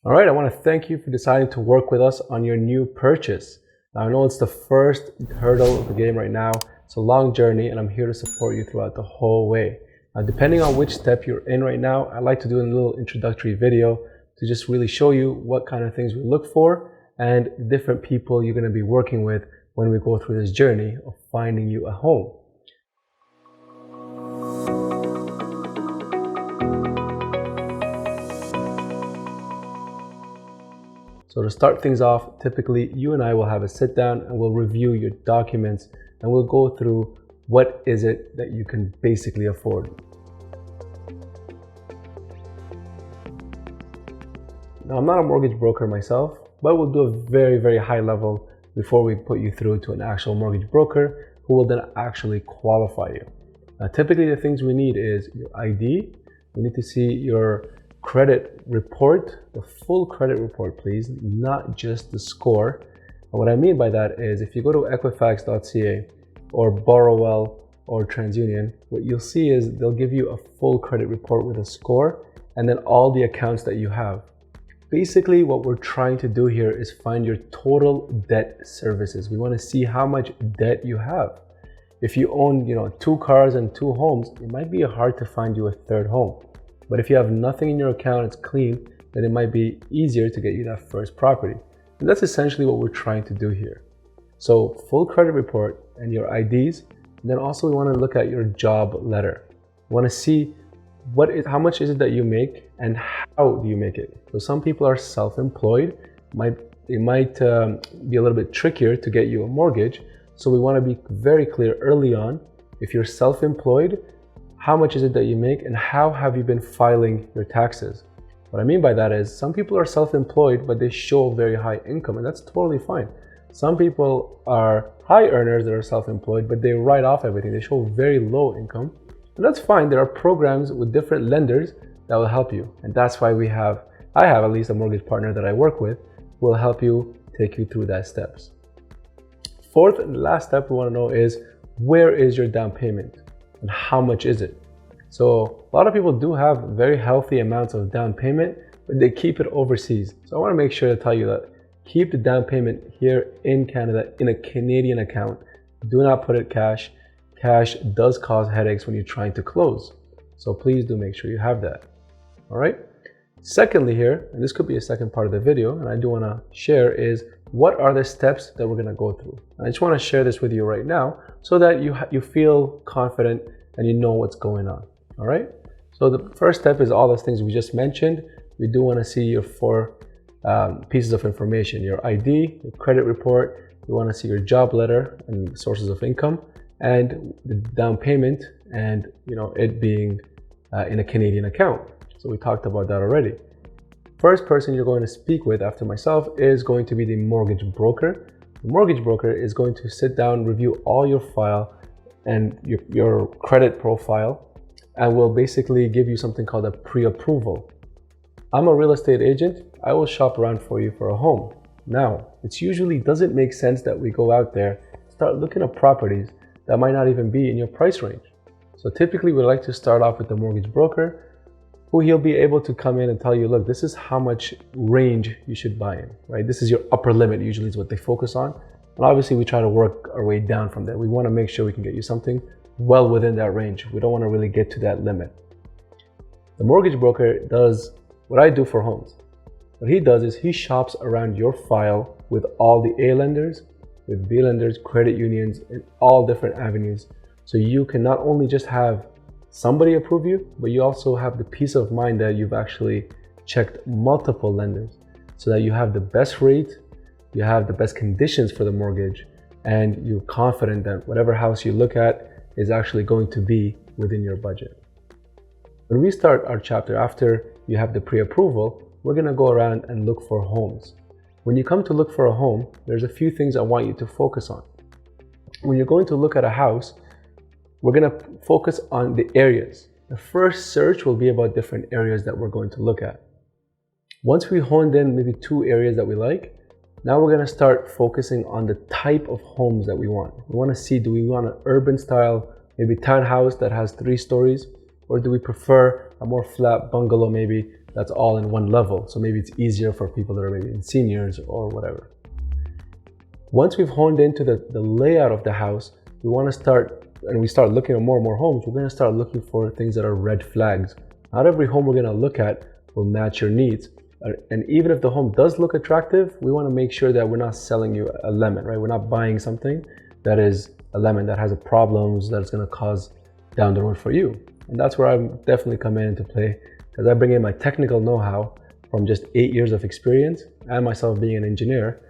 All right, I want to thank you for deciding to work with us on your new purchase. Now, I know it's the first hurdle of the game right now. It's a long journey, and I'm here to support you throughout the whole way. Now, depending on which step you're in right now, I'd like to do a little introductory video to just really show you what kind of things we look for and different people you're going to be working with when we go through this journey of finding you a home. So to start things off, typically you and I will have a sit down and we'll review your documents and we'll go through what is it that you can basically afford. Now, I'm not a mortgage broker myself, but we'll do a very high level before we put you through to an actual mortgage broker who will then actually qualify you. Now, typically the things we need is your ID. We need to see your credit report, the full credit report, please, not just the score. And what I mean by that is if you go to equifax.ca or Borrowwell or TransUnion, what you'll see is they'll give you a full credit report with a score and then all the accounts that you have. Basically, what we're trying to do here is find your total debt services. We want to see how much debt you have. If you own, 2 cars and 2 homes, it might be hard to find you a third home. But if you have nothing in your account, it's clean, then it might be easier to get you that first property. And that's essentially what we're trying to do here. So full credit report and your IDs. And then also we want to look at your job letter. We want to see how much is it that you make and how do you make it. So some people are self-employed. It might be a little bit trickier to get you a mortgage. So we want to be very clear early on. If you're self-employed, how much is it that you make and how have you been filing your taxes? What I mean by that is some people are self-employed, but they show very high income, and that's totally fine. Some people are high earners that are self-employed, but they write off everything. They show very low income, and that's fine. There are programs with different lenders that will help you. And that's why I have at least a mortgage partner that I work with who will help you, take you through that steps. Fourth and last step we want to know is where is your down payment? And how much is it? So a lot of people do have very healthy amounts of down payment, but they keep it overseas. So I want to make sure to tell you that keep the down payment here in Canada in a Canadian account. Do not put it cash. Cash does cause headaches when you're trying to close. So please do make sure you have that. All right. Secondly here, and this could be a second part of the video, and I do want to share is what are the steps that we're going to go through. And I just want to share this with you right now so that you feel confident and you know what's going on. All right. So the first step is all those things we just mentioned. We do want to see your 4 pieces of information: your ID, your credit report. We want to see your job letter and sources of income, and the down payment, and it being in a Canadian account. So we talked about that already. First person you're going to speak with after myself is going to be the mortgage broker. The mortgage broker is going to sit down, review all your file and your credit profile, and will basically give you something called a pre-approval. I'm a real estate agent. I will shop around for you for a home. Now, it usually doesn't make sense that we go out there, start looking at properties that might not even be in your price range. So typically we like to start off with the mortgage broker, who he'll be able to come in and tell you, look, this is how much range you should buy in, right? This is your upper limit, usually is what they focus on. And obviously we try to work our way down from there. We want to make sure we can get you something well within that range. We don't want to really get to that limit. The mortgage broker does what I do for homes. What he does is he shops around your file with all the A lenders, with B lenders, credit unions, in all different avenues. So you can not only just have somebody approve you, but you also have the peace of mind that you've actually checked multiple lenders so that you have the best rate, you have the best conditions for the mortgage, and you're confident that whatever house you look at is actually going to be within your budget. When we start our chapter, after you have the pre-approval, we're going to go around and look for homes. When you come to look for a home, there's a few things I want you to focus on. When you're going to look at a house, we're going to focus on the areas. The first search will be about different areas that we're going to look at. Once we honed in maybe 2 areas that we like, now we're going to start focusing on the type of homes that we want. We want to see, do we want an urban style, maybe townhouse that has 3 stories, or do we prefer a more flat bungalow maybe that's all in one level. So maybe it's easier for people that are maybe in seniors or whatever. Once we've honed into the layout of the house, we want to start, and we start looking at more and more homes, we're going to start looking for things that are red flags. Not every home we're going to look at will match your needs. And even if the home does look attractive, we want to make sure that we're not selling you a lemon, right? We're not buying something that is a lemon that has problems that's going to cause down the road for you. And that's where I'm definitely come into play, because I bring in my technical know-how from just 8 years of experience and myself being an engineer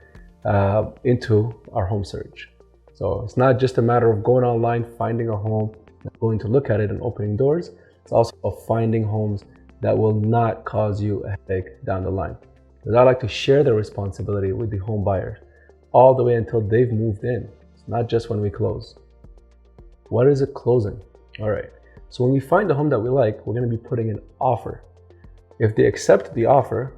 into our home search. So it's not just a matter of going online, finding a home, going to look at it and opening doors. It's also of finding homes that will not cause you a headache down the line. Because I like to share the responsibility with the home buyers all the way until they've moved in. It's not just when we close. What is it closing? All right. So when we find a home that we like, we're going to be putting an offer. If they accept the offer,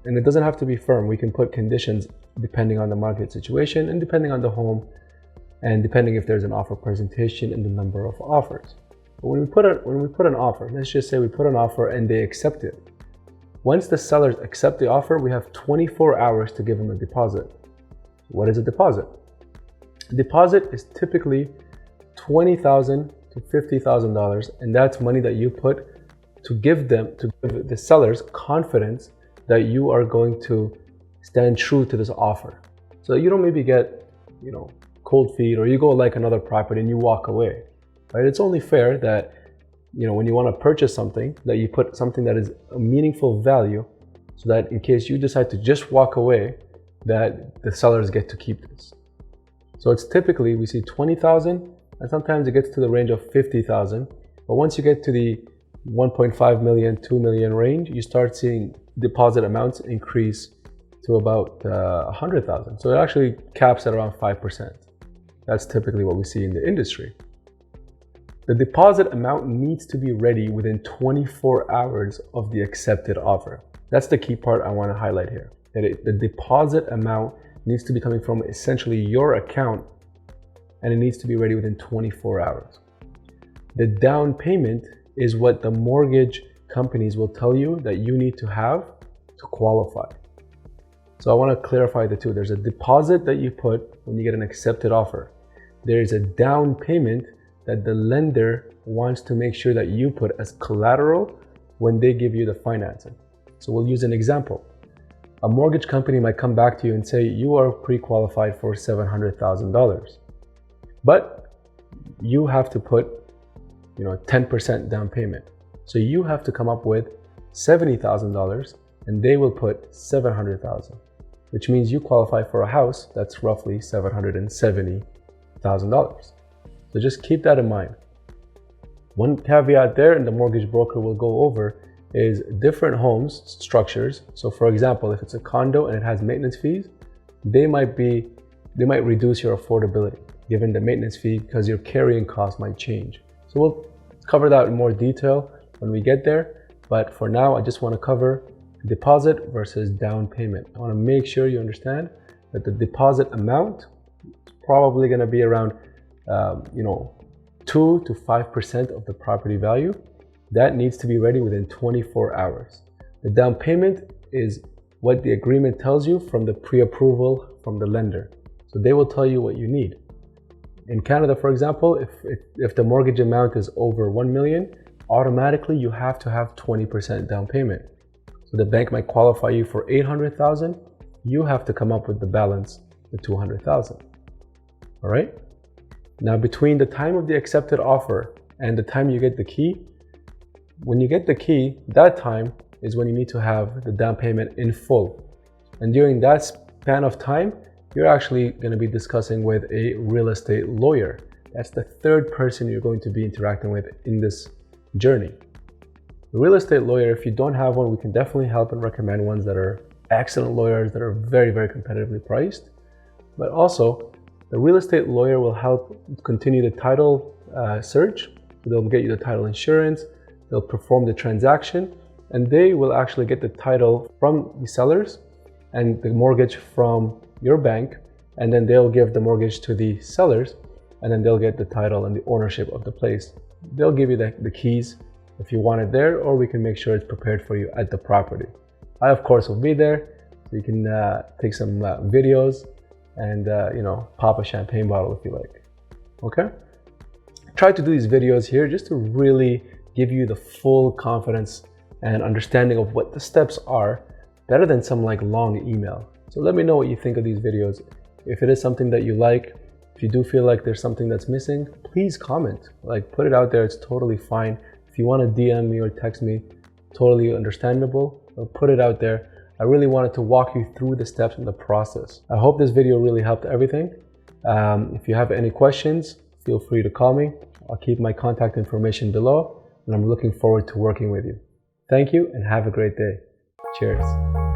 and it doesn't have to be firm, we can put conditions depending on the market situation and depending on the home and depending if there's an offer presentation and the number of offers. But when we put an offer, let's just say we put an offer and they accept it. Once the sellers accept the offer, we have 24 hours to give them a deposit. What is a deposit? A deposit is typically $20,000 to $50,000, and that's money that you put to give the sellers confidence that you are going to stand true to this offer. So you don't maybe get, cold feet, or you go like another property and you walk away, right? It's only fair that, when you want to purchase something, that you put something that is a meaningful value, so that in case you decide to just walk away, that the sellers get to keep this. So it's typically, we see 20,000, and sometimes it gets to the range of 50,000. But once you get to the 1.5 million, 2 million range, you start seeing deposit amounts increase to about 100,000. So it actually caps at around 5%. That's typically what we see in the industry. The deposit amount needs to be ready within 24 hours of the accepted offer. That's the key part I want to highlight here. That the deposit amount needs to be coming from essentially your account, and it needs to be ready within 24 hours. The down payment is what the mortgage companies will tell you that you need to have to qualify. So I want to clarify the two. There's a deposit that you put when you get an accepted offer. There's a down payment that the lender wants to make sure that you put as collateral when they give you the financing. So we'll use an example. A mortgage company might come back to you and say, you are pre-qualified for $700,000, but you have to put 10% down payment. So you have to come up with $70,000 and they will put $700,000, which means you qualify for a house that's roughly $770,000. So just keep that in mind. One caveat there, and the mortgage broker will go over, is different homes structures. So for example, if it's a condo and it has maintenance fees, they might reduce your affordability given the maintenance fee, because your carrying cost might change. So we'll cover that in more detail when we get there. But for now, I just want to cover deposit versus down payment. I want to make sure you understand that the deposit amount is probably going to be around 2 to 5% of the property value. That needs to be ready within 24 hours. The down payment is what the agreement tells you from the pre-approval from the lender. So they will tell you what you need. In Canada, for example, if the mortgage amount is over 1 million, automatically you have to have 20% down payment. So the bank might qualify you for 800,000. You have to come up with the balance, the 200,000. All right. Now, between the time of the accepted offer and the time you get the key, when you get the key, that time is when you need to have the down payment in full. And during that span of time, you're actually going to be discussing with a real estate lawyer. That's the third person you're going to be interacting with in this journey. The real estate lawyer, if you don't have one, we can definitely help and recommend ones that are excellent lawyers that are very, very competitively priced. But also, the real estate lawyer will help continue the title search. They'll get you the title insurance, they'll perform the transaction, and they will actually get the title from the sellers and the mortgage from your bank, and then they'll give the mortgage to the sellers, and then they'll get the title and the ownership of the place. They'll give you the keys if you want it there, or we can make sure it's prepared for you at the property. I, of course, will be there, so you can take some videos and pop a champagne bottle if you like. Okay? Try to do these videos here just to really give you the full confidence and understanding of what the steps are, better than some like long email. So let me know what you think of these videos. If it is something that you like, if you do feel like there's something that's missing, please comment. Like, put it out there. It's totally fine. If you want to DM me or text me, totally understandable. Put it out there. I really wanted to walk you through the steps in the process. I hope this video really helped everything. If you have any questions, feel free to call me. I'll keep my contact information below, and I'm looking forward to working with you. Thank you and have a great day. Cheers.